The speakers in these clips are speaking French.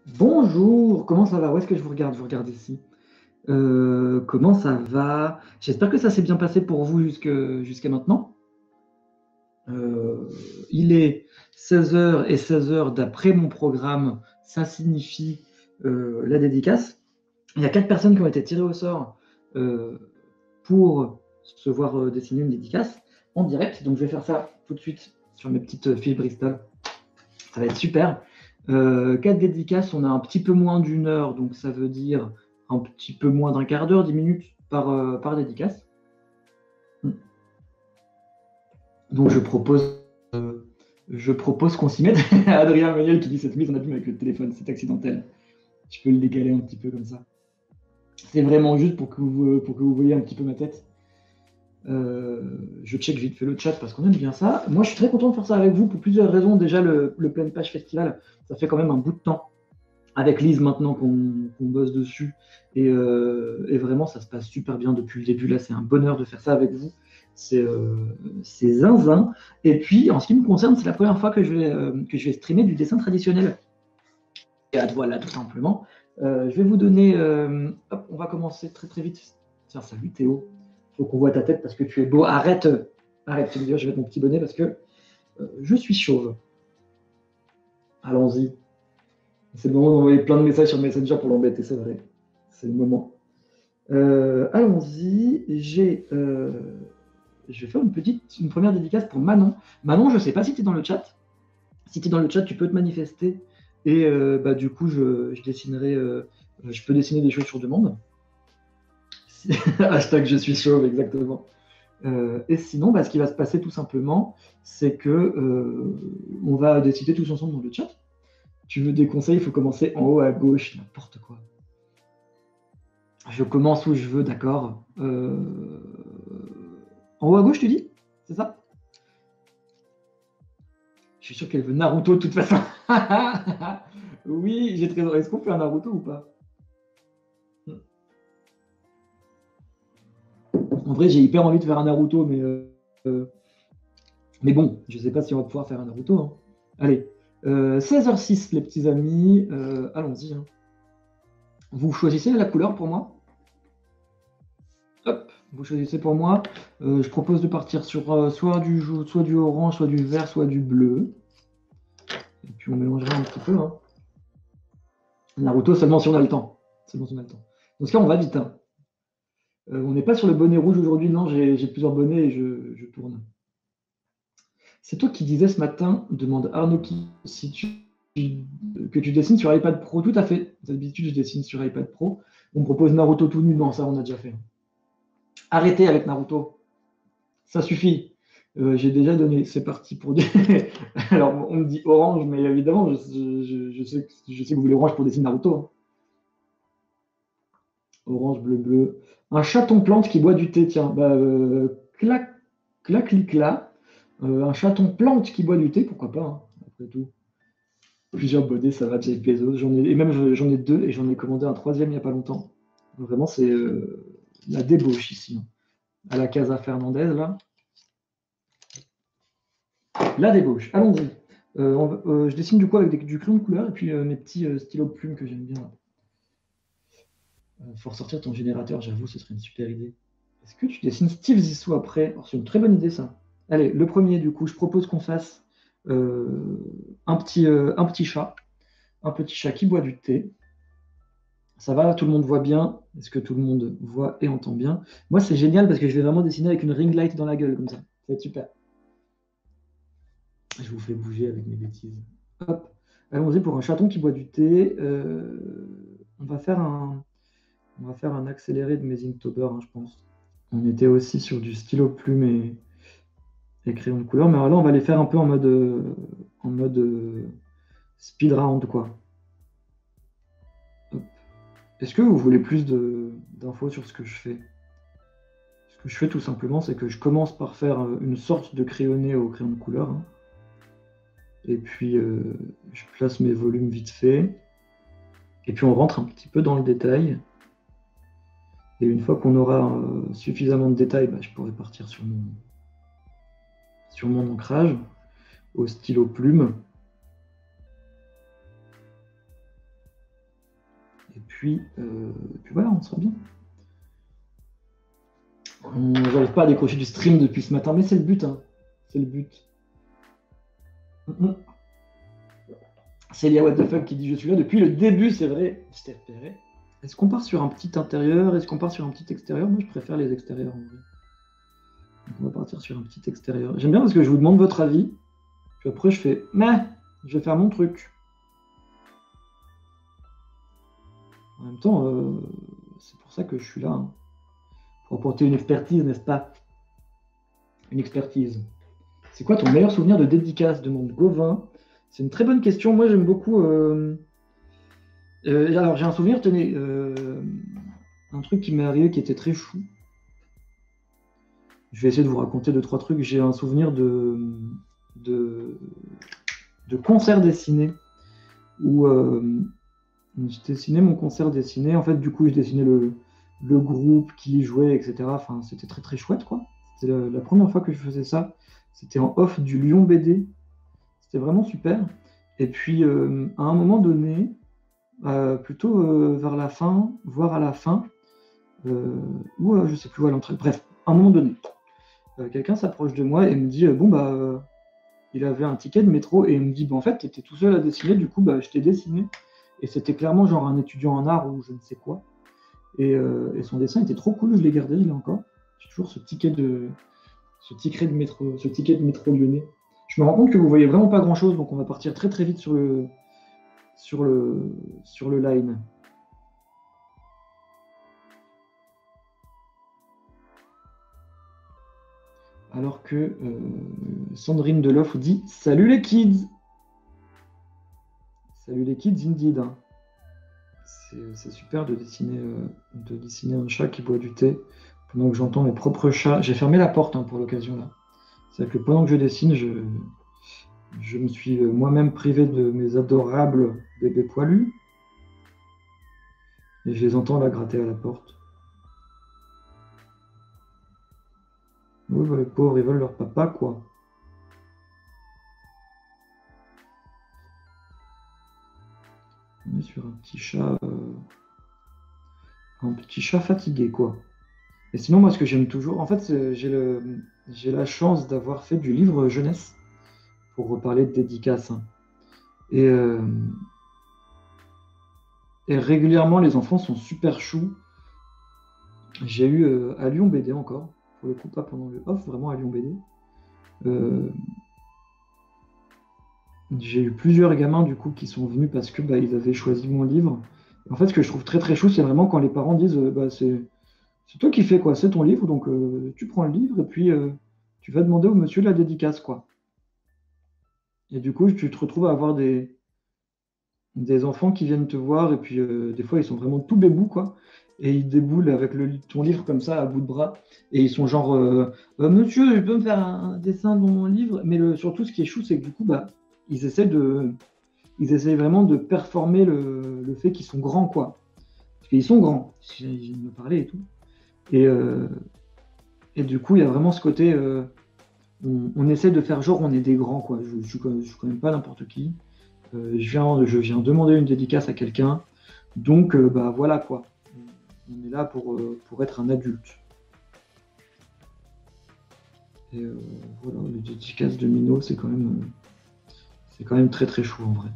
Bonjour, comment ça va? Où est-ce que je vous regarde? Je vous regarde ici. Comment ça va? J'espère que ça s'est bien passé pour vous jusqu'à maintenant. Euh, il est 16 h et 16 h d'après mon programme. Ça signifie la dédicace. Il y a 4 personnes qui ont été tirées au sort euh, pour se voir dessiner une dédicace en direct. Donc je vais faire ça tout de suite sur mes petites fiches Bristol. Ça va être super. 4 dédicaces, on a un petit peu moins d'1 heure, donc ça veut dire un petit peu moins d'un quart d'heure, 10 minutes par dédicace. Donc je propose qu'on s'y mette. Adrien Manuel qui dit cette mise en abîme avec le téléphone, c'est accidentel. Je peux le décaler un petit peu comme ça. C'est vraiment juste pour que vous voyez un petit peu ma tête. Je check vite fait le chat parce qu'on aime bien ça. Moi, je suis très content de faire ça avec vous pour plusieurs raisons. Déjà, le Pleine Page Festival, ça fait quand même un bout de temps avec Lise maintenant qu'on bosse dessus. Et vraiment, ça se passe super bien depuis le début. Là, c'est un bonheur de faire ça avec vous. C'est zinzin. Et puis, en ce qui me concerne, c'est la première fois que je vais streamer du dessin traditionnel. Et voilà, tout simplement. Je vais vous donner. Hop, on va commencer très très vite. Tiens, salut Théo. Il faut qu'on voit ta tête parce que tu es beau. Arrête, je vais mettre mon petit bonnet parce que je suis chauve. Allons-y. C'est le moment d'envoyer plein de messages sur Messenger pour l'embêter, c'est vrai. C'est le moment. Allons-y. Je vais faire une première dédicace pour Manon. Manon, je ne sais pas si tu es dans le chat. Si tu es dans le chat, tu peux te manifester. Et du coup, je dessinerai. Je peux dessiner des choses sur demande. Hashtag je suis chauve, exactement. Et sinon, ce qui va se passer tout simplement, c'est que on va décider tous ensemble dans le chat. Tu veux des conseils, il faut commencer en haut à gauche, n'importe quoi. Je commence où je veux, d'accord. En haut à gauche, tu dis? C'est ça? Je suis sûr qu'elle veut Naruto de toute façon. Oui, j'ai très raison. Est-ce qu'on fait un Naruto ou pas? En vrai, j'ai hyper envie de faire un Naruto, mais bon, je sais pas si on va pouvoir faire un Naruto, hein. Allez, 16h06, les petits amis. Allons-y, hein. Vous choisissez la couleur pour moi? Hop, vous choisissez pour moi. Je propose de partir sur soit du jaune, soit du orange, soit du vert, soit du bleu. Et puis on mélangera un petit peu, hein. Naruto seulement si on a le temps. Seulement si on a le temps. Dans ce cas, on va vite, hein. On n'est pas sur le bonnet rouge aujourd'hui, non, j'ai plusieurs bonnets et je tourne. C'est toi qui disais ce matin, demande Arnaud, que tu dessines sur iPad Pro. Tout à fait. D'habitude, je dessine sur iPad Pro. On me propose Naruto tout nu. Non, ça, on a déjà fait. Arrêtez avec Naruto. Ça suffit. J'ai déjà donné. C'est parti pour dire. Alors, on me dit orange, mais évidemment, je sais que vous voulez orange pour dessiner Naruto, hein. Orange, bleu, bleu. Un chaton plante qui boit du thé, tiens. Clac, clac, clic, là. Un chaton plante qui boit du thé, pourquoi pas, hein, après tout. Plusieurs bonnets, ça va, Jeff Bezos. Et même j'en ai deux et j'en ai commandé un troisième il n'y a pas longtemps. Vraiment, c'est la débauche ici, hein. À la Casa Fernandez, là. La débauche. Allons-y. Je dessine du coup avec du crayon de couleur et puis mes petits stylos de plume que j'aime bien. Faut ressortir ton générateur, j'avoue, ce serait une super idée. Est-ce que tu dessines Steve Zissou après? Alors, c'est une très bonne idée, ça. Allez, le premier, du coup, je propose qu'on fasse un petit chat. Un petit chat qui boit du thé. Ça va, tout le monde voit bien. Est-ce que tout le monde voit et entend bien? Moi, c'est génial parce que je vais vraiment dessiner avec une ring light dans la gueule, comme ça. Ça va être super. Je vous fais bouger avec mes bêtises. Hop. Allons-y pour un chaton qui boit du thé. On va faire un accéléré de mes Inktober, hein, je pense. On était aussi sur du stylo plume et crayon de couleur, mais alors là, on va les faire un peu en mode speed round, quoi. Hop. Est-ce que vous voulez plus d'infos sur ce que je fais? Ce que je fais tout simplement, c'est que je commence par faire une sorte de crayonné au crayon de couleur, hein. Et puis je place mes volumes vite fait. Et puis on rentre un petit peu dans le détail. Et une fois qu'on aura suffisamment de détails, je pourrai partir sur mon ancrage au stylo plume. puis voilà, on sera bien. J'arrive pas à décrocher du stream depuis ce matin, mais c'est le but, hein. C'est le but. C'est Lia What the fuck qui dit je suis là depuis le début, c'est vrai. Je t'ai repéré. Est-ce qu'on part sur un petit intérieur? Est-ce qu'on part sur un petit extérieur? Moi, je préfère les extérieurs en vrai. Donc, on va partir sur un petit extérieur. J'aime bien parce que je vous demande votre avis. Puis après, je fais, mais je vais faire mon truc. En même temps, c'est pour ça que je suis là, hein. Pour apporter une expertise, n'est-ce pas? Une expertise. C'est quoi ton meilleur souvenir de dédicace? Demande Gauvin. C'est une très bonne question. Moi, j'aime beaucoup. Alors, j'ai un souvenir, tenez, un truc qui m'est arrivé qui était très chou. Je vais essayer de vous raconter deux, trois trucs. J'ai un souvenir de concert dessiné où je dessinais mon concert dessiné. En fait, du coup, je dessinais le groupe qui jouait, etc. Enfin, c'était très, très chouette, quoi. C'était la première fois que je faisais ça. C'était en off du Lyon BD. C'était vraiment super. Et puis, à un moment donné, plutôt vers la fin, voire à la fin, ou je sais plus où à l'entrée. Bref, à un moment donné, quelqu'un s'approche de moi et me dit bon bah il avait un ticket de métro et il me dit bah, en fait tu étais tout seul à dessiner, du coup bah je t'ai dessiné. Et c'était clairement genre un étudiant en art ou je ne sais quoi. Et son dessin était trop cool, je l'ai gardé, il est encore. J'ai toujours ce ticket de métro lyonnais. Je me rends compte que vous voyez vraiment pas grand chose, donc on va partir très très vite sur le line. Alors que Sandrine Deloff dit salut les kids. Salut les kids indeed. Hein. C'est super de dessiner un chat qui boit du thé pendant que j'entends mes propres chats. J'ai fermé la porte, hein, pour l'occasion là. C'est-à-dire que pendant que je dessine, je me suis moi-même privé de mes adorables bébés poilus. Et je les entends là gratter à la porte. Oui, bah, les pauvres, ils veulent leur papa, quoi. On est sur un petit chat fatigué, quoi. Et sinon, moi, ce que j'aime toujours, en fait, j'ai la chance d'avoir fait du livre jeunesse pour reparler de dédicace. Hein. Et, euh, et régulièrement, les enfants sont super choux. J'ai eu à Lyon BD encore, pour le coup, pas pendant le off, vraiment à Lyon BD. J'ai eu plusieurs gamins du coup qui sont venus parce que bah, ils avaient choisi mon livre. En fait, ce que je trouve très très chou, c'est vraiment quand les parents disent bah, c'est toi qui fais quoi, c'est ton livre, donc tu prends le livre et puis tu vas demander au monsieur de la dédicace quoi. Et du coup, tu te retrouves à avoir des enfants qui viennent te voir et puis des fois ils sont vraiment tout bébous quoi. Et ils déboulent avec ton livre comme ça à bout de bras et ils sont genre monsieur, je peux me faire un dessin dans mon livre. Mais surtout, ce qui est chou, c'est que du coup, bah, ils essaient vraiment de performer le fait qu'ils sont grands, quoi. Parce qu'ils sont grands, ils me parlaient et tout. Et, euh, et du coup, il y a vraiment ce côté, on essaie de faire genre on est des grands, quoi. Je suis quand même pas n'importe qui. Je viens demander une dédicace à quelqu'un. Donc, bah voilà, quoi. On est là pour être un adulte. Et voilà, les dédicaces de Mino, c'est quand même très très chou en vrai.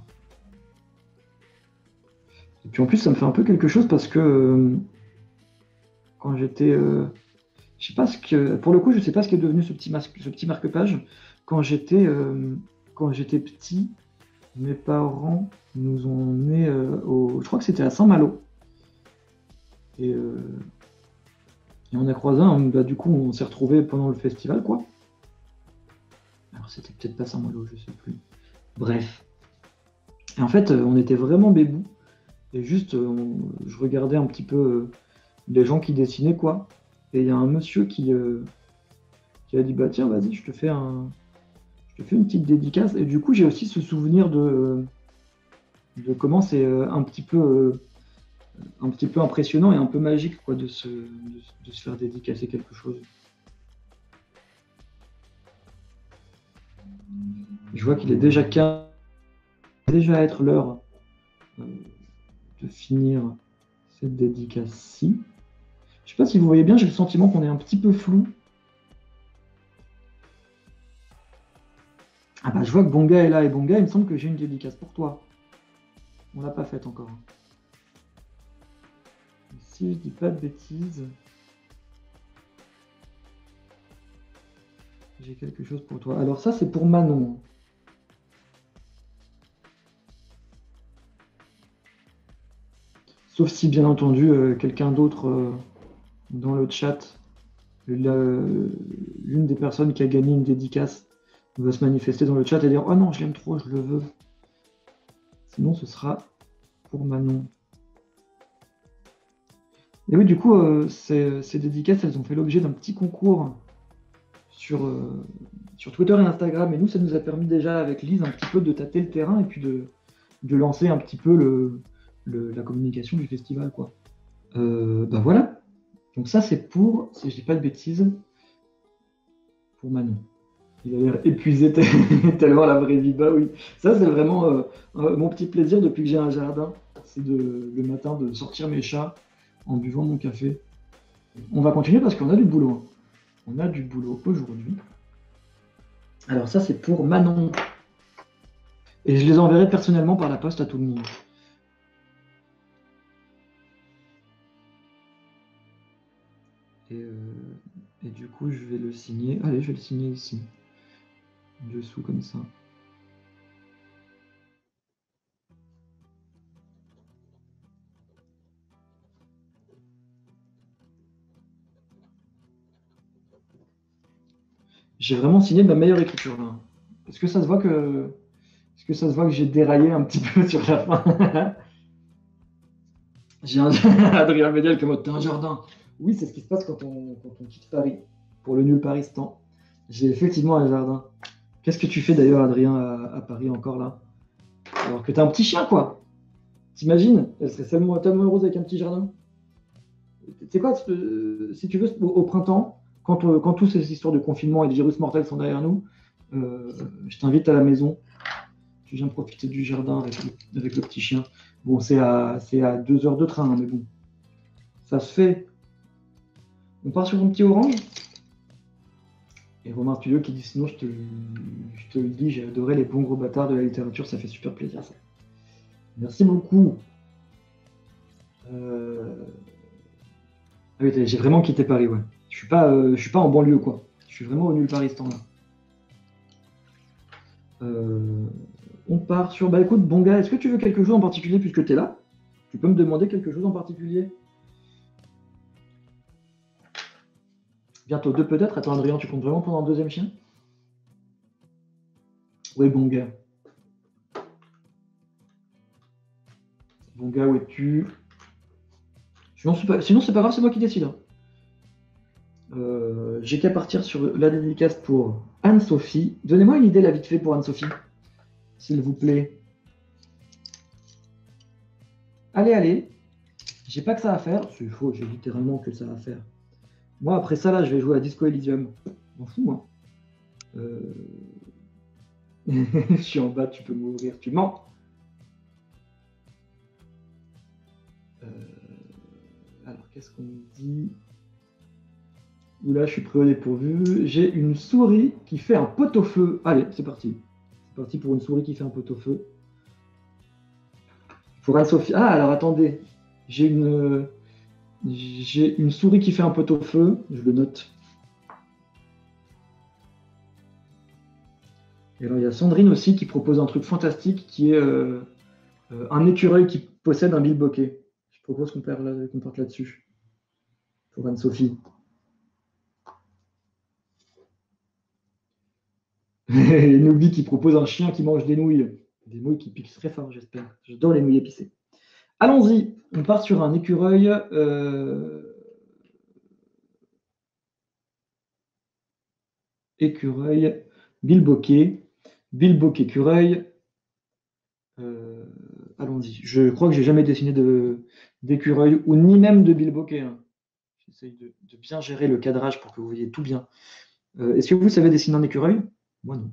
Et puis en plus, ça me fait un peu quelque chose parce que quand j'étais. Je sais pas ce que. Pour le coup, je sais pas ce qui est devenu ce petit marque-page. Quand j'étais petit, mes parents nous ont emmenés je crois que c'était à Saint-Malo. Et, on a croisé bah, du coup, on s'est retrouvés pendant le festival, quoi. Alors, c'était peut-être pas Saint-Malo, je sais plus. Bref. Et en fait, on était vraiment bébous. Et juste, je regardais un petit peu les gens qui dessinaient, quoi. Et il y a un monsieur qui a dit, bah tiens, vas-y, je te fais une petite dédicace. Et du coup, j'ai aussi ce souvenir de comment c'est un petit peu impressionnant et un peu magique, quoi, de se faire dédicacer quelque chose. Je vois qu'il est déjà à être l'heure de finir cette dédicace-ci. Je ne sais pas si vous voyez bien, j'ai le sentiment qu'on est un petit peu flou. Ah bah je vois que Bonga est là, et Bonga, il me semble que j'ai une dédicace pour toi. On l'a pas faite encore. Si je dis pas de bêtises, j'ai quelque chose pour toi. Alors ça, c'est pour Manon. Sauf si, bien entendu, quelqu'un d'autre dans le chat, l'une des personnes qui a gagné une dédicace va se manifester dans le chat et dire « Oh non, je l'aime trop, je le veux ». Sinon, ce sera pour Manon. Et oui, du coup, ces dédicaces, elles ont fait l'objet d'un petit concours sur Twitter et Instagram. Et nous, ça nous a permis déjà, avec Lise, un petit peu de tâter le terrain et puis de lancer un petit peu la communication du festival, quoi. Bah voilà. Donc ça, c'est pour, si je dis pas de bêtises, pour Manon. Il a l'air épuisé tellement la vraie vie. Bah oui. Ça, c'est vraiment mon petit plaisir depuis que j'ai un jardin. C'est le matin de sortir mes chats en buvant mon café. On va continuer parce qu'on a du boulot. On a du boulot aujourd'hui. Alors ça, c'est pour Manon. Et je les enverrai personnellement par la poste à tout le monde. Et du coup, je vais le signer. Allez, je vais le signer ici. Dessous, comme ça. J'ai vraiment signé de ma meilleure écriture là. Est-ce que ça se voit que j'ai déraillé un petit peu sur la fin? J'ai un Adrien Méniel comme t'as un jardin. Oui, c'est ce qui se passe quand on quitte Paris pour le nul Paristan. J'ai effectivement un jardin. Qu'est-ce que tu fais d'ailleurs, Adrien, à Paris encore là? Alors que t'as un petit chien, quoi. T'imagines? Elle serait tellement heureuse avec un petit jardin. Tu sais quoi, si tu veux, au printemps, quand toutes ces histoires de confinement et de virus mortels sont derrière nous, je t'invite à la maison. Tu viens profiter du jardin avec le petit chien. Bon, c'est à 2 heures de train, hein, mais bon, ça se fait. On part sur un petit orange. Et Romain Tullio qui dit sinon, je te le dis, j'ai adoré les bons gros bâtards de la littérature, ça fait super plaisir ça. Merci beaucoup. Ah oui, j'ai vraiment quitté Paris, ouais. Je suis pas en banlieue, quoi. Je suis vraiment au nul Paris ce temps-là. On part sur. Bah écoute, bon gars, est-ce que tu veux quelque chose en particulier puisque tu es là? Tu peux me demander quelque chose en particulier? Bientôt deux peut-être. Attends, Adrien, tu comptes vraiment prendre un deuxième chien? Oui, bon gars. Bon gars, où es-tu? Sinon, c'est pas grave, c'est moi qui décide, hein. J'ai qu'à partir sur la dédicace pour Anne-Sophie. Donnez-moi une idée, là, vite fait, pour Anne-Sophie. S'il vous plaît. Allez, allez. J'ai pas que ça à faire. C'est faux, j'ai littéralement que ça à faire. Moi, après ça, là, je vais jouer à Disco Elysium. M'en fous, hein. Je suis en bas, tu peux m'ouvrir, tu mens. Alors, qu'est-ce qu'on me dit? Oula, je suis pris au dépourvu. J'ai une souris qui fait un pot-au-feu. Allez, c'est parti. C'est parti pour une souris qui fait un pot-au-feu. Pour Anne-Sophie. Ah, alors attendez. J'ai une souris qui fait un pot-au-feu. Je le note. Et alors, il y a Sandrine aussi qui propose un truc fantastique qui est un écureuil qui possède un bilboquet. Je propose qu'on parte là-dessus. Pour Anne-Sophie. Et Nubi qui propose un chien qui mange des nouilles. Des nouilles qui piquent très fort, j'espère. J'adore les nouilles épicées. Allons-y. On part sur un écureuil. Écureuil. Bilboquet. Bilboquet écureuil. Allons-y. Je crois que j'ai jamais dessiné d'écureuil ou ni même de bilboquet, hein. J'essaye de bien gérer le cadrage pour que vous voyez tout bien. Est-ce que vous savez dessiner un écureuil? Moi non.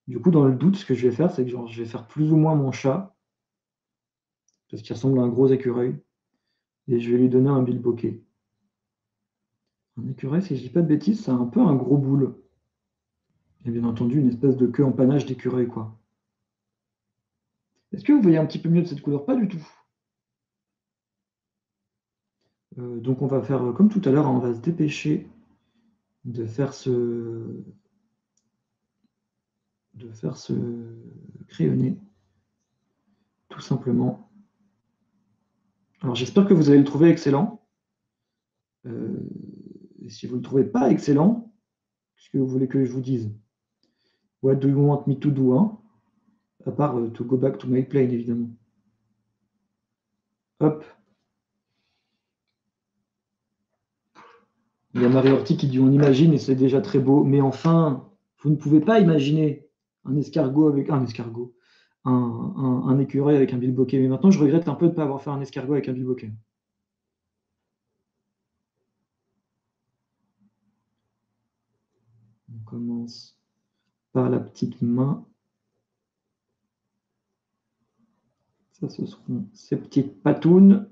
Du coup, dans le doute, ce que je vais faire, c'est que je vais faire plus ou moins mon chat, parce qu'il ressemble à un gros écureuil. Et je vais lui donner un bilboquet. Un écureuil, si je dis pas de bêtises, c'est un peu un gros boule. Et bien entendu, une espèce de queue en panache d'écureuil, quoi. Est-ce que vous voyez un petit peu mieux de cette couleur? Pas du tout. Donc on va faire comme tout à l'heure, hein, on va se dépêcher de faire ce crayonné, tout simplement. Alors j'espère que vous allez le trouver excellent. Et si vous ne le trouvez pas excellent, qu'est-ce que vous voulez que je vous dise? What do you want me to do, hein? À part to go back to my plane, évidemment. Hop. Il y a Marie Horty qui dit on imagine et c'est déjà très beau, mais enfin, vous ne pouvez pas imaginer un escargot avec un escargot, un écureuil avec un bilboquet. Mais maintenant, je regrette un peu de ne pas avoir fait un escargot avec un bilboquet. On commence par la petite main. Ça, ce seront ces petites patounes,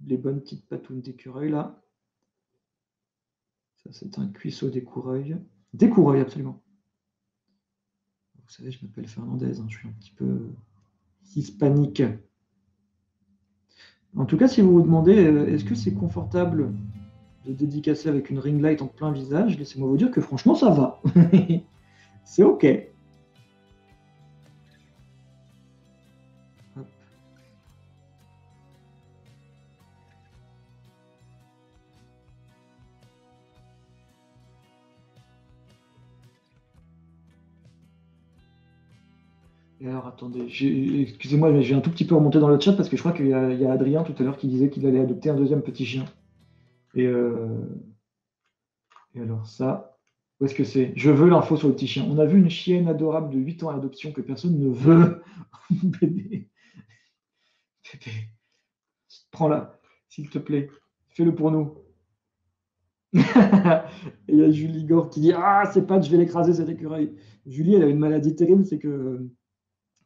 les bonnes petites patounes d'écureuil là. Ça, c'est un cuisseau d'écureuil. D'écureuil, absolument. Vous savez, je m'appelle Fernandez, hein, je suis un petit peu hispanique. En tout cas, si vous vous demandez, est-ce que c'est confortable de dédicacer avec une ring light en plein visage, laissez-moi vous dire que franchement, ça va. C'est OK. Hop. Et alors, attendez, excusez-moi, mais j'ai un tout petit peu remonté dans le chat parce que je crois qu'il y a Adrien tout à l'heure qui disait qu'il allait adopter un deuxième petit chien. Et alors ça, où est-ce que c'est? Je veux l'info sur le petit chien. On a vu une chienne adorable de 8 ans à l'adoption que personne ne veut. Bébé, bébé, prends-la, s'il te plaît. Fais-le pour nous. Et il y a Julie Gore qui dit ah, c'est pas, je vais l'écraser cet écureuil. Julie, elle a une maladie terrible, c'est que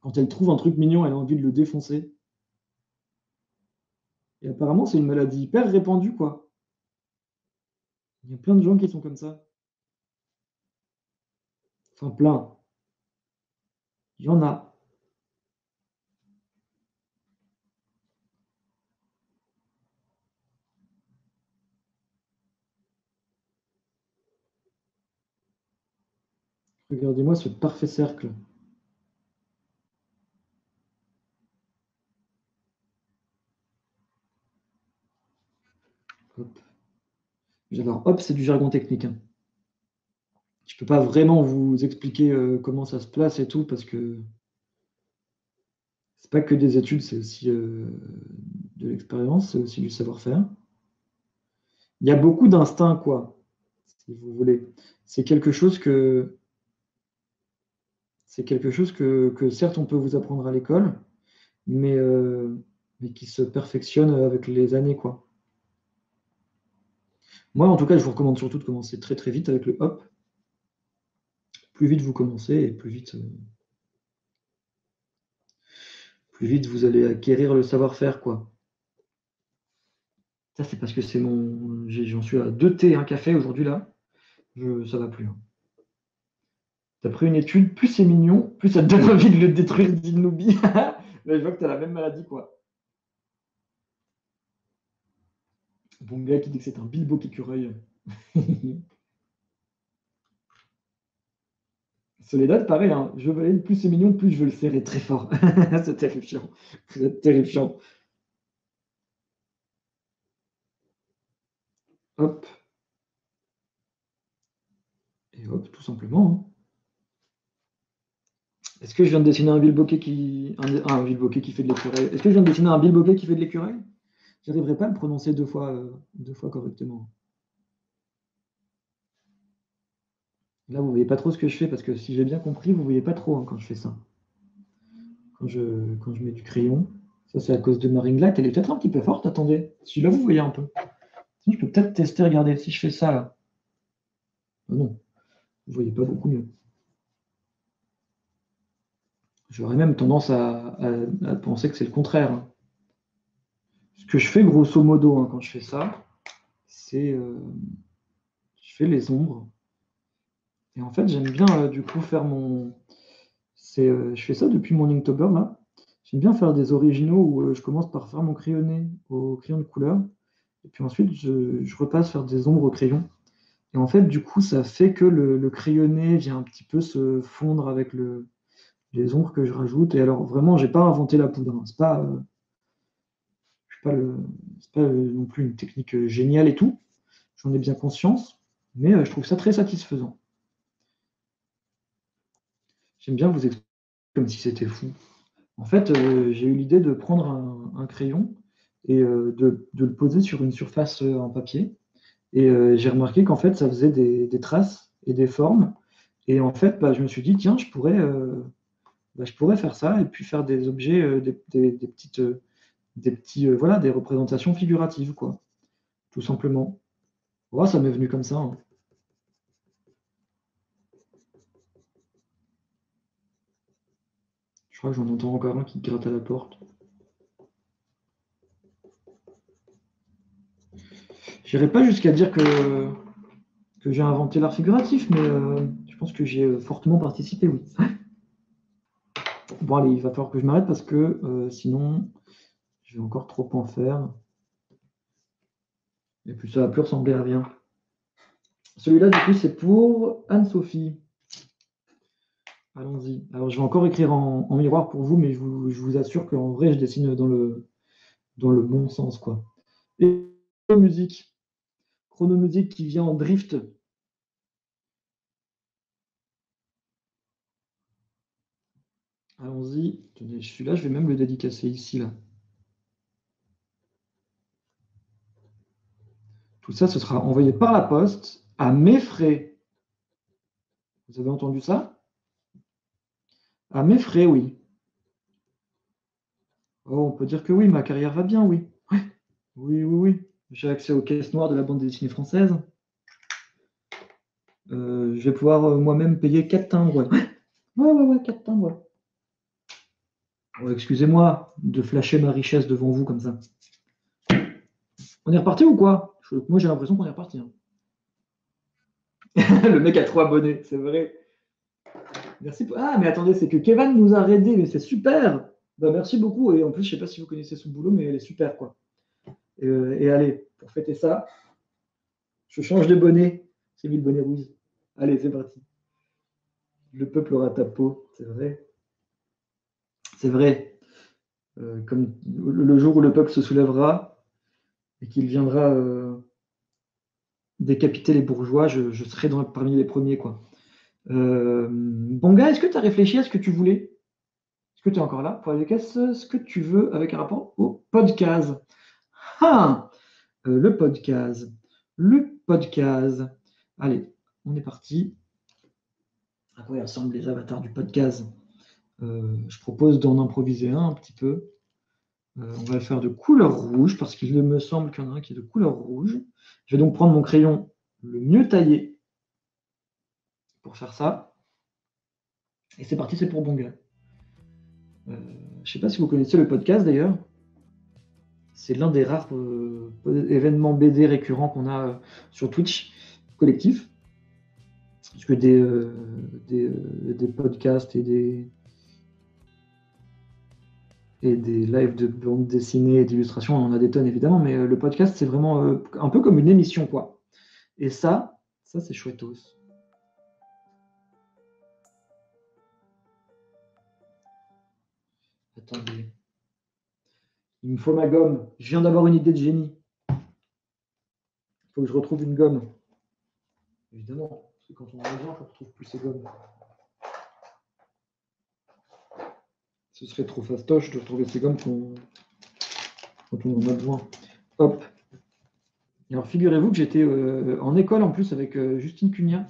quand elle trouve un truc mignon, elle a envie de le défoncer. Et apparemment, c'est une maladie hyper répandue, quoi. Il y a plein de gens qui sont comme ça. Enfin, plein. Il y en a. Regardez-moi ce parfait cercle. Hop. Alors, hop, c'est du jargon technique, hein. Je ne peux pas vraiment vous expliquer comment ça se place et tout, parce que c'est pas que des études, c'est aussi de l'expérience, c'est aussi du savoir-faire. Il y a beaucoup d'instinct, quoi, si vous voulez. C'est quelque chose que, que certes, on peut vous apprendre à l'école, mais, mais qui se perfectionne avec les années, quoi. Moi, en tout cas, je vous recommande surtout de commencer très très vite avec le hop. Plus vite vous commencez, et plus vite vous allez acquérir le savoir-faire, quoi. Ça, c'est parce que j'en suis à 2 thés et un café aujourd'hui, là. Ça va plus, hein. D'après une étude, plus c'est mignon, plus ça te donne envie de le détruire, dit Noobi. Là, je vois que tu as la même maladie, quoi. Bon gars qui dit que c'est un bilbo écureuil. Soledad, pareil, hein. Je veux aller, plus c'est mignon, plus je veux le serrer très fort. C'est terrifiant. Vous êtes terrifiant. Hop. Et hop, tout simplement, hein. Est-ce que je viens de dessiner un bilboquet un bilboquet qui fait de l'écureuil? Est-ce que je viens de dessiner un bilboquet qui fait de l'écureuil? J'arriverai pas à le prononcer deux fois correctement. Là, vous voyez pas trop ce que je fais, parce que si j'ai bien compris, vous voyez pas trop, hein, quand je fais ça. Quand je mets du crayon. Ça, c'est à cause de ma ring light. Elle est peut-être un petit peu forte, attendez. Celui-là, vous voyez un peu. Si, je peux peut-être tester, regardez, si je fais ça, là. Ah non, vous voyez pas beaucoup mieux. J'aurais même tendance à penser que c'est le contraire, hein. que je fais grosso modo hein, quand je fais ça, c'est je fais les ombres. Et en fait, j'aime bien du coup faire mon. Je fais ça depuis mon Inktober là. J'aime bien faire des originaux où je commence par faire mon crayonné au crayon de couleur. Et puis ensuite, je repasse faire des ombres au crayon. Et en fait, du coup, ça fait que le crayonné vient un petit peu se fondre avec les ombres que je rajoute. Et alors, vraiment, j'ai pas inventé la poudre, hein. C'est pas non plus une technique géniale et tout. J'en ai bien conscience. Mais je trouve ça très satisfaisant. J'aime bien vous expliquer comme si c'était fou. En fait, j'ai eu l'idée de prendre un crayon et de le poser sur une surface en papier. Et j'ai remarqué qu'en fait, ça faisait des traces et des formes. Et en fait, bah, je me suis dit, tiens, je pourrais faire ça et puis faire des objets, des petites, voilà, des représentations figuratives, quoi, tout simplement. Voilà, ça m'est venu comme ça, hein. Je crois que j'en entends encore un qui gratte à la porte. J'irai pas jusqu'à dire que j'ai inventé l'art figuratif, mais je pense que j'y ai fortement participé, oui. Bon, allez, il va falloir que je m'arrête parce que sinon, je vais encore trop en faire. Et puis ça va plus ressembler à rien. Celui-là, du coup, c'est pour Anne-Sophie. Allons-y. Alors, je vais encore écrire en miroir pour vous, mais je vous assure qu'en vrai, je dessine dans le bon sens, quoi. Et chronomusique. Chronomusique qui vient en drift. Allons-y. Tenez, celui-là, je vais même le dédicacer ici, là. Tout ça, ce sera envoyé par la poste à mes frais. Vous avez entendu ça? À mes frais, oui. Oh, on peut dire que oui, ma carrière va bien, oui. Oui, oui, oui. J'ai accès aux caisses noires de la bande dessinée française. Je vais pouvoir moi-même payer 4 timbres. Ouais, ouais, 4 timbres. Ouais. Oh, excusez-moi de flasher ma richesse devant vous comme ça. On est reparti ou quoi? Moi, j'ai l'impression qu'on est reparti, hein. Le mec a 3 abonnés, c'est vrai. Merci. Ah, mais attendez, c'est que Kevin nous a raidé, mais c'est super. Bah, merci beaucoup. Et en plus, je sais pas si vous connaissez ce boulot, mais elle est super, quoi. Et allez, pour fêter ça, je change de bonnet. J'ai mis le bonnet rouge. Allez, c'est parti. Le peuple aura ta peau, c'est vrai. C'est vrai. Comme le jour où le peuple se soulèvera et qu'il viendra décapiter les bourgeois, je serai parmi les premiers, quoi. Bon gars, est-ce que tu as réfléchi à ce que tu voulais? Est-ce que tu es encore là pour aller ce que tu veux avec un rapport au podcast? Ah, le podcast. Le podcast. Allez, on est parti. À quoi ressemblent les avatars du podcast? Je propose d'en improviser un petit peu. On va le faire de couleur rouge parce qu'il me semble qu'il y en a un qui est de couleur rouge. Je vais donc prendre mon crayon le mieux taillé pour faire ça. Et c'est parti, c'est pour bon gars. Je ne sais pas si vous connaissez le podcast d'ailleurs. C'est l'un des rares événements BD récurrents qu'on a sur Twitch collectif. Parce que des podcasts et des lives de bande dessinée et d'illustration, on en a des tonnes évidemment, mais le podcast, c'est vraiment un peu comme une émission, quoi. Et ça c'est chouettos. Attendez. Il me faut ma gomme. Je viens d'avoir une idée de génie. Il faut que je retrouve une gomme. Évidemment, parce que quand on a besoin, on ne retrouve plus ces gommes. Ce serait trop fastoche de retrouver ces gommes quand on en a besoin. Hop. Alors figurez-vous que j'étais en école en plus avec Justine Cugna,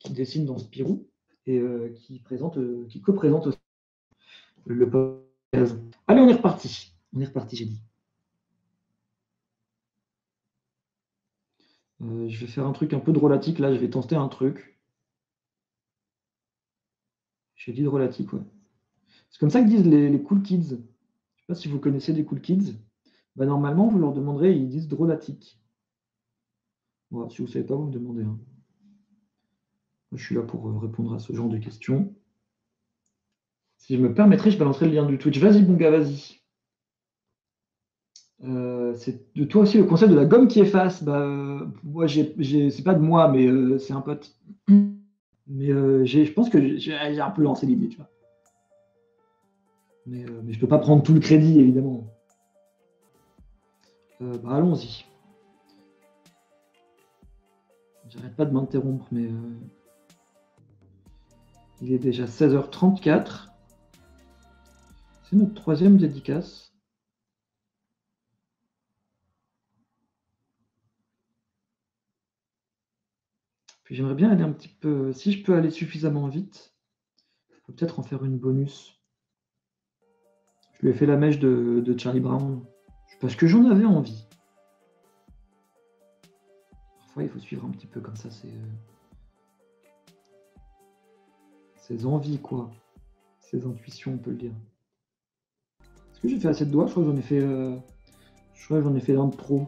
qui dessine dans Spirou et qui co-présente aussi le podcast. Allez, on est reparti. On est reparti, j'ai dit. Je vais faire un truc un peu drôlatique là, je vais tenter un truc. J'ai dit drôlatique, ouais. C'est comme ça que disent les cool kids. Je ne sais pas si vous connaissez les cool kids. Bah, normalement, vous leur demanderez, ils disent drôlatique. Voilà, si vous ne savez pas, vous me demandez. Hein. Moi, je suis là pour répondre à ce genre de questions. Si je me permettrais, je balancerai le lien du Twitch. Vas-y, mon gars, vas-y. C'est de toi aussi le concept de la gomme qui efface. Bah, moi, c'est pas de moi, mais c'est un pote. Mais je pense que j'ai un peu lancé l'idée, tu vois. Mais je peux pas prendre tout le crédit, évidemment. Bah, allons-y. J'arrête pas de m'interrompre, mais il est déjà 16h34. C'est notre troisième dédicace. Puis j'aimerais bien aller un petit peu. Si je peux aller suffisamment vite, je peux peut-être en faire une bonus. Je lui ai fait la mèche de Charlie Brown. Parce que j'en avais envie. Parfois, il faut suivre un petit peu comme ça ses envies, quoi. Ses intuitions, on peut le dire. Est-ce que j'ai fait assez de doigts? Je crois que j'en ai fait. Je crois que j'en ai fait un de trop.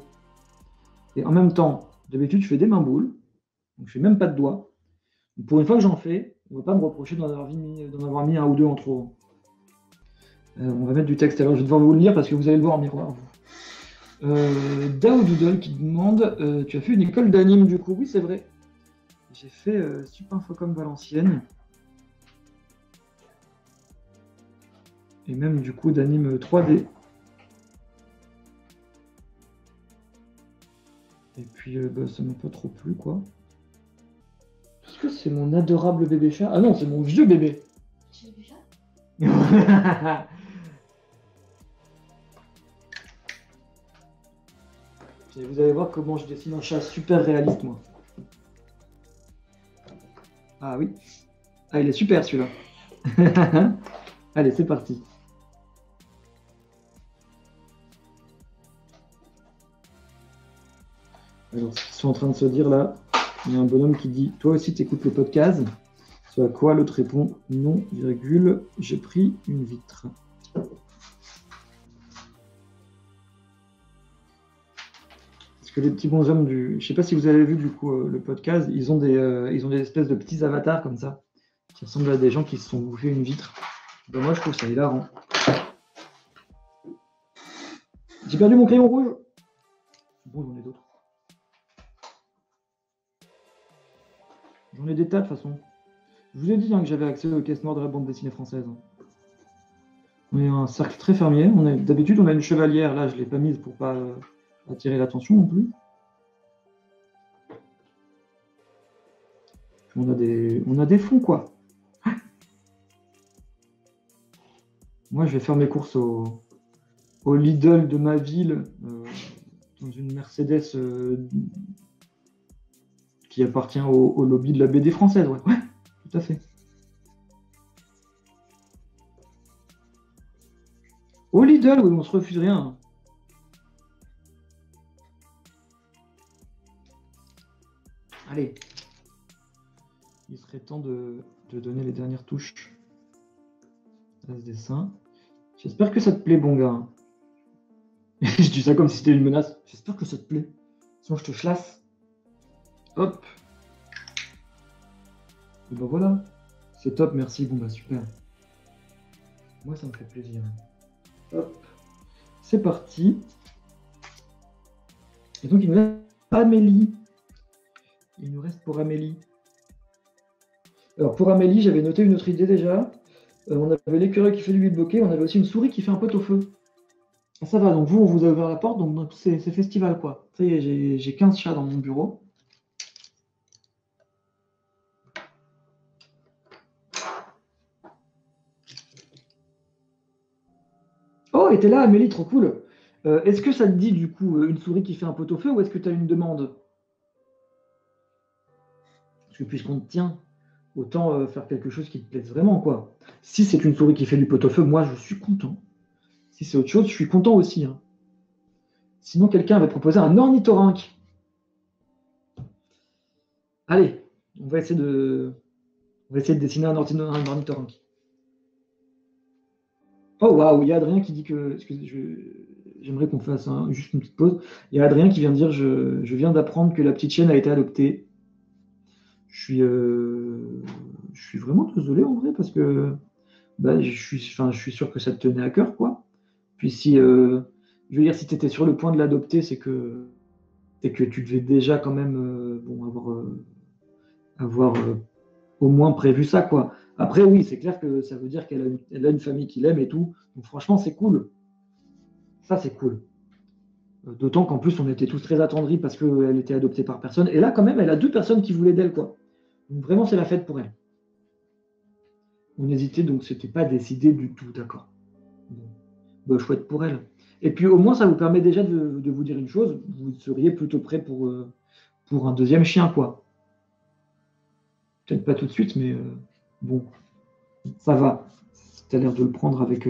Et en même temps, d'habitude, je fais des mains boules. Donc je fais même pas de doigts. Donc, pour une fois que j'en fais, on ne va pas me reprocher d'en avoir mis un ou deux en trop. On va mettre du texte. Alors je vais devoir vous le lire parce que vous allez le voir en miroir, vous. Daoudoudol qui demande tu as fait une école d'anime du coup? Oui, c'est vrai. J'ai fait Super Infocom Valenciennes. Et même du coup d'anime 3D. Et puis bah, ça m'a pas trop plu, quoi. Est-ce que c'est mon adorable bébé chat? Ah non, c'est mon vieux bébé. Petit bébé chat? Et vous allez voir comment je dessine un chat super réaliste, moi. Ah oui. Ah, il est super celui-là. Allez, c'est parti. Alors, ce qu'ils sont en train de se dire là, il y a un bonhomme qui dit toi aussi t'écoutes le podcast. Ce à quoi l'autre répond non, virgule, j'ai pris une vitre. Parce que les petits bonshommes du. Je sais pas si vous avez vu du coup le podcast, ils ont des espèces de petits avatars comme ça, qui ressemblent à des gens qui se sont bouffés une vitre. Ben, moi je trouve ça hilarant. J'ai perdu mon crayon rouge. Bon, j'en ai d'autres. J'en ai des tas de toute façon. Je vous ai dit hein, que j'avais accès aux caisses noires de la bande dessinée française. On est un cercle très fermier. D'habitude, on a une chevalière. Là, je ne l'ai pas mise pour pas attirer l'attention non plus. On a des fonds, quoi. Moi, je vais faire mes courses au Lidl de ma ville, dans une Mercedes qui appartient au lobby de la BD française. Ouais, ouais, tout à fait. Au Lidl, oui, on se refuse rien. Allez. Il serait temps de donner les dernières touches à ce dessin. J'espère que ça te plaît, bon gars. Je dis ça comme si c'était une menace. J'espère que ça te plaît. Sinon, je te chlasse. Hop. Et ben voilà. C'est top, merci. Bon, bah super. Moi, ça me fait plaisir. Hop. C'est parti. Et donc, il nous reste Amélie. Il nous reste pour Amélie. Alors, pour Amélie, j'avais noté une autre idée déjà. On avait l'écureuil qui fait du bokeh. On avait aussi une souris qui fait un pot au feu. Ah, ça va, donc vous, on vous a ouvert la porte, donc c'est festival, quoi. Ça y est, j'ai 15 chats dans mon bureau. Oh, et t'es là, Amélie, trop cool. Est-ce que ça te dit, du coup, une souris qui fait un pot au feu, ou est-ce que tu as une demande? Parce que puisqu'on te tient, autant faire quelque chose qui te plaise vraiment, quoi. Si c'est une souris qui fait du pot au feu, moi, je suis content. Si c'est autre chose, je suis content aussi. Hein. Sinon, quelqu'un avait proposé un ornithorynque. Allez, on va essayer de dessiner un ornithorynque. Oh waouh, il y a Adrien qui dit que. Excusez, j'aimerais qu'on fasse juste une petite pause. Il y a Adrien qui vient de dire, je viens d'apprendre que la petite chienne a été adoptée. Je suis, euh, je suis vraiment désolé en vrai parce que bah, enfin, je suis sûr que ça te tenait à cœur, quoi. Puis si, je veux dire, si tu étais sur le point de l'adopter, c'est que tu devais déjà quand même bon, avoir au moins prévu ça, quoi. Après, oui, c'est clair que ça veut dire elle a une famille qui l'aime et tout. Donc franchement, c'est cool. Ça, c'est cool. D'autant qu'en plus, on était tous très attendris parce qu'elle était adoptée par personne. Et là, quand même, elle a deux personnes qui voulaient d'elle, quoi. Donc vraiment, c'est la fête pour elle. On hésitait, donc c'était pas décidé du tout, d'accord. Bon. Bah, chouette pour elle. Et puis au moins, ça vous permet déjà de vous dire une chose, vous seriez plutôt prêt pour un deuxième chien, quoi. Peut-être pas tout de suite, mais bon, ça va. Tu as l'air de le prendre avec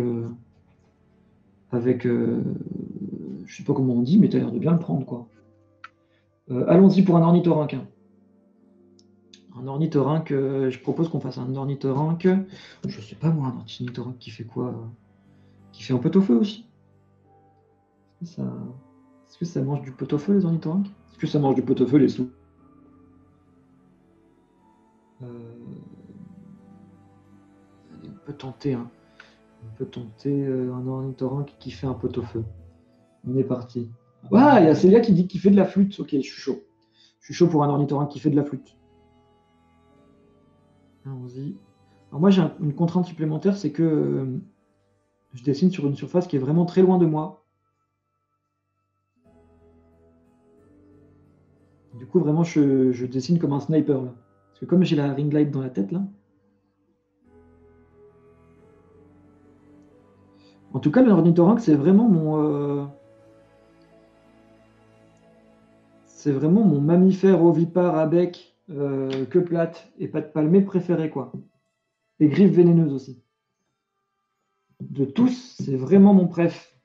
je sais pas comment on dit, mais tu as l'air de bien le prendre, quoi. Allons-y pour un ornithorynque, hein. Un ornithorynque, je propose qu'on fasse un ornithorynque. Je sais pas moi, un ornithorynque qui fait quoi? Qui fait un pot-au-feu aussi? Est-ce que ça... Est-ce que ça mange du pot-au-feu, les ornithorynques? Est-ce que ça mange du pot-au-feu, les sous? Allez, on peut tenter, hein. On peut tenter un ornithorynque qui fait un pot-au-feu. On est parti. Ah, il y a Célia qui dit qu'il fait de la flûte. Ok, je suis chaud. Je suis chaud pour un ornithorynque qui fait de la flûte. Allons-y. Alors moi, j'ai une contrainte supplémentaire, c'est que je dessine sur une surface qui est vraiment très loin de moi. Du coup, vraiment, je dessine comme un sniper, là. Parce que comme j'ai la ring light dans la tête, là. En tout cas, l'ornithorynque, c'est vraiment mon mammifère ovipare à bec, queue plate et pattes palmées préféré, quoi. Et griffes vénéneuses aussi. De tous, c'est vraiment mon préf.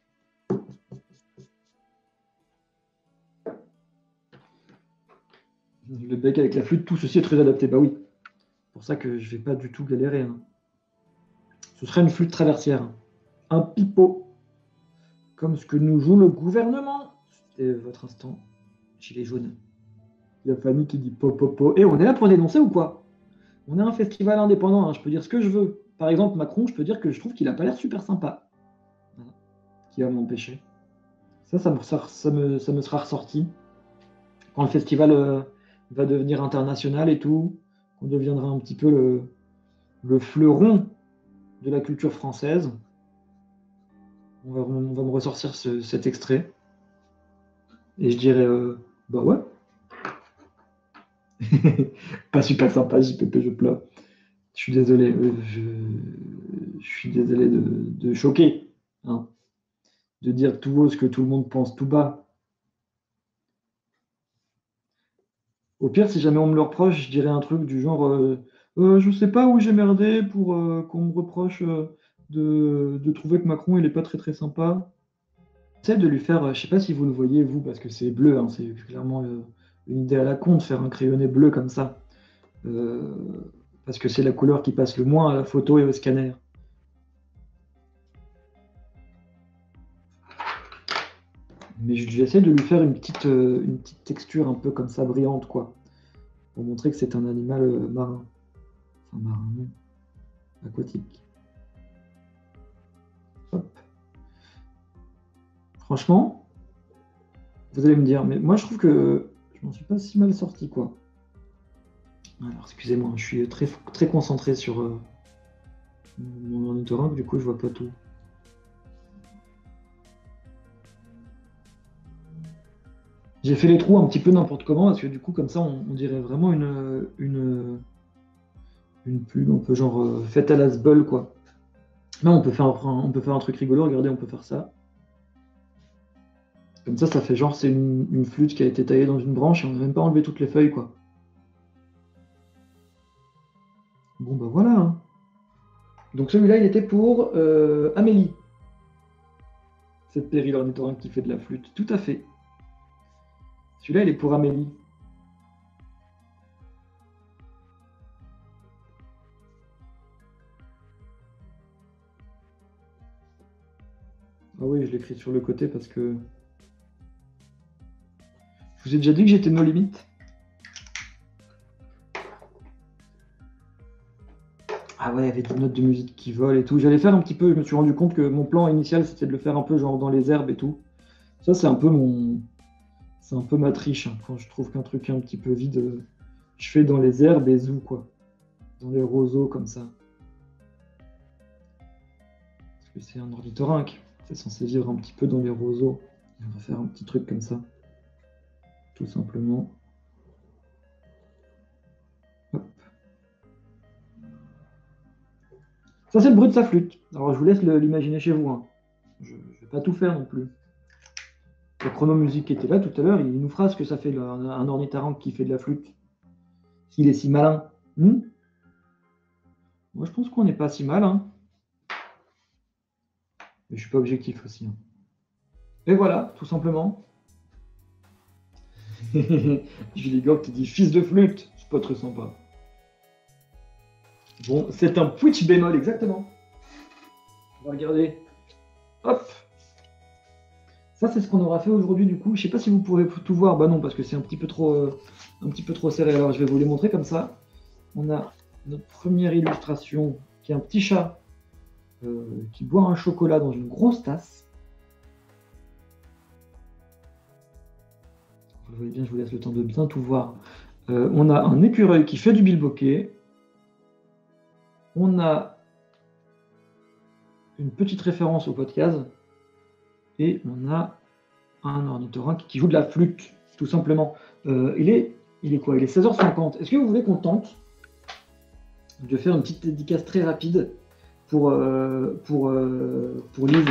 Le bec avec la flûte, tout ceci est très adapté. Bah oui, c'est pour ça que je vais pas du tout galérer, hein. Ce serait une flûte traversière, hein. Un pipeau, comme ce que nous joue le gouvernement. C'était votre instant, gilet jaune. La famille qui dit po. Et on est là pour dénoncer ou quoi? On est un festival indépendant, hein, je peux dire ce que je veux. Par exemple, Macron, je peux dire que je trouve qu'il a pas l'air super sympa. Voilà. Qui va m'empêcher? Ça me sera ressorti. Quand le festival va devenir international et tout, on deviendra un petit peu le fleuron de la culture française. On va me ressortir cet extrait. Et je dirais, bah ouais, pas super sympa, JPP, je pleure. Je suis désolé, je suis désolé de choquer, hein, de dire tout haut ce que tout le monde pense tout bas. Au pire, si jamais on me le reproche, je dirais un truc du genre, je sais pas où j'ai merdé pour qu'on me reproche de trouver que Macron il est pas très très sympa. J'essaie de lui faire, je sais pas si vous le voyez vous, parce que c'est bleu, hein, c'est clairement une idée à la con de faire un crayonné bleu comme ça. Euh, Parce que c'est la couleur qui passe le moins à la photo et au scanner. Mais j'essaie de lui faire une petite texture un peu comme ça, brillante, quoi, pour montrer que c'est un animal marin. Enfin, marin, non, aquatique. Hop. Franchement, vous allez me dire, mais moi je trouve que je m'en suis pas si mal sorti, quoi. Alors, excusez-moi, je suis très, très concentré sur mon ornithorynque, du coup, je vois pas tout. J'ai fait les trous un petit peu n'importe comment, parce que du coup, comme ça, on dirait vraiment une plume, un peu genre faite à la bol quoi. Là, on peut faire un truc rigolo, regardez, on peut faire ça. Comme ça fait genre, c'est une flûte qui a été taillée dans une branche et on n'a même pas enlevé toutes les feuilles, quoi. Bon, bah voilà, hein. Donc celui-là, il était pour Amélie, cette pérille ornithorynque qui fait de la flûte. Tout à fait. Celui-là, il est pour Amélie. Ah oui, je l'écris sur le côté parce que... Je vous ai déjà dit que j'étais no limite. Ah ouais, avec des notes de musique qui volent et tout. J'allais faire un petit peu, je me suis rendu compte que mon plan initial, c'était de le faire un peu genre dans les herbes et tout. Ça, c'est un peu mon... C'est un peu ma triche, hein. Quand je trouve qu'un truc est un petit peu vide, je fais dans les herbes et zou, quoi. Dans les roseaux, comme ça. Parce que c'est un ornithorynque. C'est censé vivre un petit peu dans les roseaux. Et on va faire un petit truc comme ça. Tout simplement. Hop. Ça, c'est le bruit de sa flûte. Alors, je vous laisse l'imaginer chez vous, hein. Je ne vais pas tout faire non plus. Le chronomusique qui était là tout à l'heure, il nous fera ce que ça fait un ornithorynque qui fait de la flûte. S'il est si malin. Moi, je pense qu'on n'est pas si mal, hein. Mais je suis pas objectif aussi, hein. Et voilà, tout simplement. Julie Gog qui dit fils de flûte. C'est pas très sympa. Bon, c'est un Twitch bémol, exactement. On va regarder. Hop. Ça, c'est ce qu'on aura fait aujourd'hui, du coup. Je sais pas si vous pourrez tout voir. Bah non, parce que c'est un petit peu trop serré. Alors, je vais vous les montrer comme ça. On a notre première illustration, qui est un petit chat qui boit un chocolat dans une grosse tasse. Vous le voyez bien, je vous laisse le temps de bien tout voir. On a un écureuil qui fait du bilboquet. On a une petite référence au podcast. Et on a un ornithorynque qui joue de la flûte, tout simplement. Il est quoi? Il est 16h50. Est-ce que vous voulez qu'on tente de faire une petite dédicace très rapide pour Lise?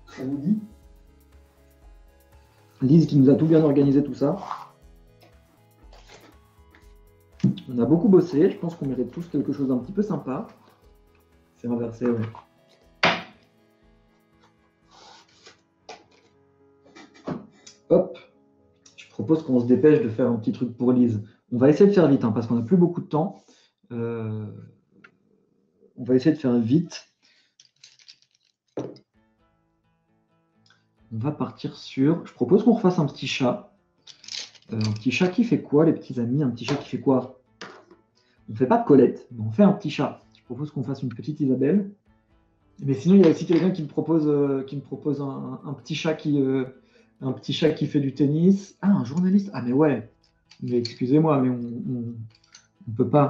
Ça vous dit? Lise qui nous a tout bien organisé tout ça. On a beaucoup bossé. Je pense qu'on mérite tous quelque chose d'un petit peu sympa. C'est inversé, ouais. Hop. Je propose qu'on se dépêche de faire un petit truc pour Lise. On va essayer de faire vite, hein, parce qu'on n'a plus beaucoup de temps. On va essayer de faire vite. On va partir sur... Je propose qu'on refasse un petit chat. Un petit chat qui fait quoi, les petits amis? Un petit chat qui fait quoi? On ne fait pas Colette, mais on fait un petit chat. Je propose qu'on fasse une petite Isabelle. Mais sinon, il y a aussi quelqu'un qui me propose un petit chat qui fait du tennis. Ah, un journaliste. Ah, mais ouais. Mais excusez-moi, mais on ne peut pas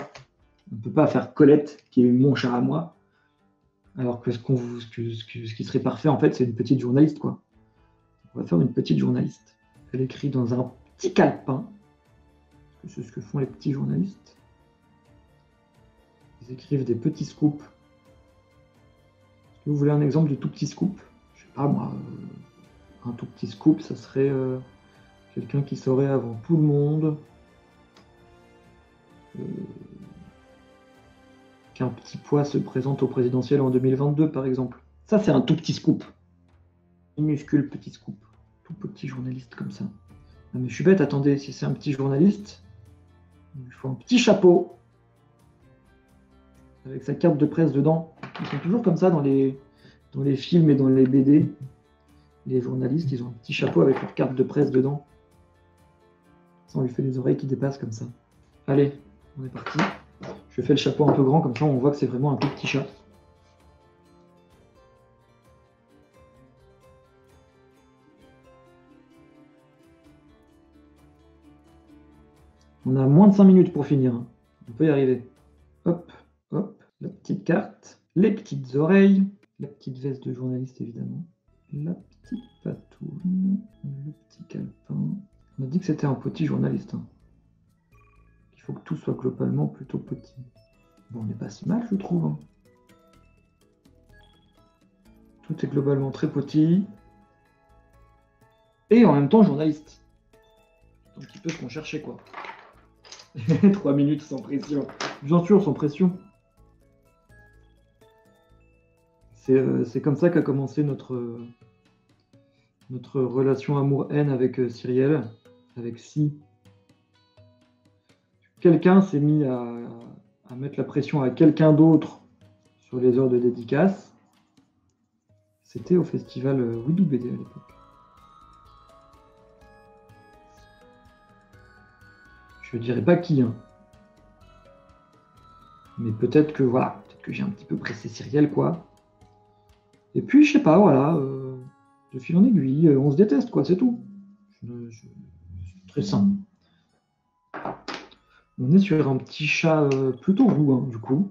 faire Colette, qui est mon chat à moi. Alors que ce qui serait parfait, en fait, c'est une petite journaliste, quoi. On va faire une petite journaliste. Elle écrit dans un petit calepin. C'est ce que font les petits journalistes. Ils écrivent des petits scoops. Est-ce que vous voulez un exemple de tout petit scoop? Je sais pas, moi. Un tout petit scoop, ça serait quelqu'un qui saurait avant tout le monde qu'un petit pois se présente au présidentiel en 2022, par exemple. Ça, c'est un tout petit scoop. Minuscule petit scoop. Tout petit journaliste comme ça. Non, mais je suis bête, attendez, si c'est un petit journaliste, il faut un petit chapeau avec sa carte de presse dedans. Ils sont toujours comme ça dans les films et dans les BD. Les journalistes, ils ont un petit chapeau avec leur carte de presse dedans. Ça, on lui fait les oreilles qui dépassent comme ça. Allez, on est parti. Je fais le chapeau un peu grand, comme ça on voit que c'est vraiment un tout petit chat. On a moins de 5 minutes pour finir. On peut y arriver. Hop, hop, la petite carte, les petites oreilles, la petite veste de journaliste évidemment, la petite patoune, le petit calepin. On a dit que c'était un petit journaliste, hein. Il faut que tout soit globalement plutôt petit. Bon, on n'est pas si mal, je trouve, hein. Tout est globalement très petit. Et en même temps, journaliste. C'est un petit peu ce qu'on cherchait, quoi. 3 minutes sans pression. Bien sûr, sans pression. C'est comme ça qu'a commencé notre relation amour-haine avec Cyrielle, avec Si. Quelqu'un s'est mis à mettre la pression à quelqu'un d'autre sur les heures de dédicace. C'était au festival Widou BD à l'époque. Je ne dirais pas qui, hein. Mais peut-être que voilà, peut-être que j'ai un petit peu pressé Cyrielle, quoi. Et puis, je sais pas, voilà, de fil en aiguille, on se déteste, quoi, c'est tout. C'est très simple. On est sur un petit chat plutôt roux, hein, du coup.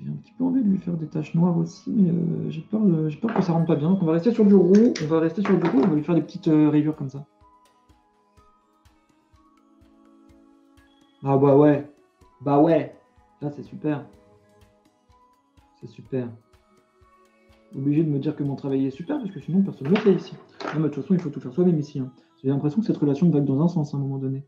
J'ai un petit peu envie de lui faire des taches noires aussi, mais j'ai peur que ça rentre pas bien. Donc on va rester sur du roux, on va lui faire des petites rayures comme ça. Ah bah ouais, là c'est super. C'est super. Obligé de me dire que mon travail est super, parce que sinon personne ne le fait ici. Non, mais de toute façon, il faut tout faire soi-même ici, hein. J'ai l'impression que cette relation va dans un sens à un moment donné.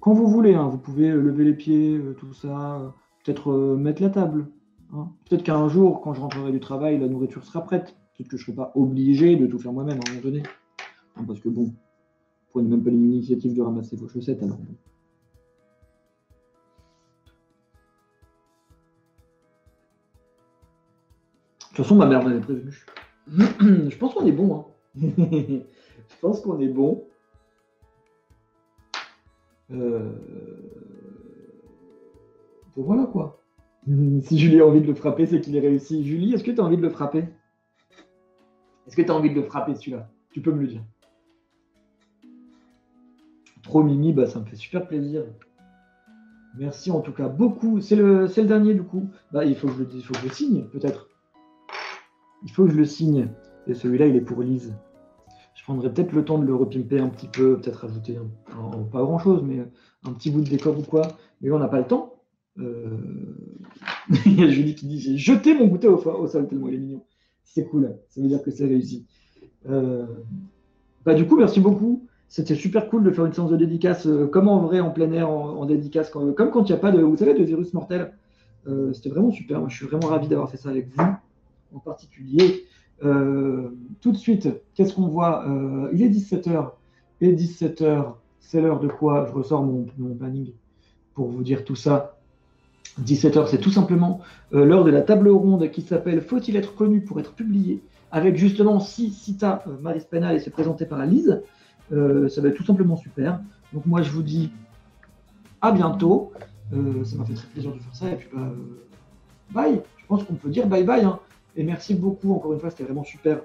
Quand vous voulez, hein, vous pouvez lever les pieds, tout ça, peut-être mettre la table, hein. Peut-être qu'un jour, quand je rentrerai du travail, la nourriture sera prête. Peut-être que je ne serai pas obligé de tout faire moi-même à un moment donné. Hein, parce que bon, vous prenez même pas l'initiative de ramasser vos chaussettes, alors bon. De toute façon, ma mère m'avait prévenu. Je pense qu'on est bon, hein. Je pense qu'on est bon. Voilà quoi. Si Julie a envie de le frapper, c'est qu'il est réussi. Julie, est-ce que tu as envie de le frapper? Est-ce que tu as envie de le frapper celui-là? Tu peux me le dire. Trop Mimi, bah, ça me fait super plaisir. Merci en tout cas beaucoup. C'est le dernier du coup. Bah, il faut que je le signe peut-être. Il faut que je le signe. Et celui-là, il est pour Lise. Je prendrais peut-être le temps de le repimper un petit peu, peut-être rajouter pas grand-chose, mais un petit bout de décor ou quoi. Mais là, on n'a pas le temps. Il y a Julie qui dit j'ai jeté mon goûter au sol tellement il est mignon. C'est cool, ça veut dire que c'est réussi. Du coup, merci beaucoup. C'était super cool de faire une séance de dédicace comme en vrai, en plein air, en dédicace, comme quand il n'y a pas de, vous savez, de virus mortel. C'était vraiment super. Moi, je suis vraiment ravi d'avoir fait ça avec vous en particulier. Tout de suite, qu'est-ce qu'on voit? Il est 17h. Et 17h, c'est l'heure de quoi? Je ressors mon planning pour vous dire tout ça. 17h, c'est tout simplement l'heure de la table ronde qui s'appelle Faut-il être connu pour être publié? Avec justement, si Sita Maris Penal et c'est présenté par Lise, ça va être tout simplement super. Donc moi, je vous dis à bientôt. Ça m'a fait très plaisir de faire ça. Et puis, bye. Je pense qu'on peut dire bye bye, hein. Et merci beaucoup, encore une fois, c'était vraiment super.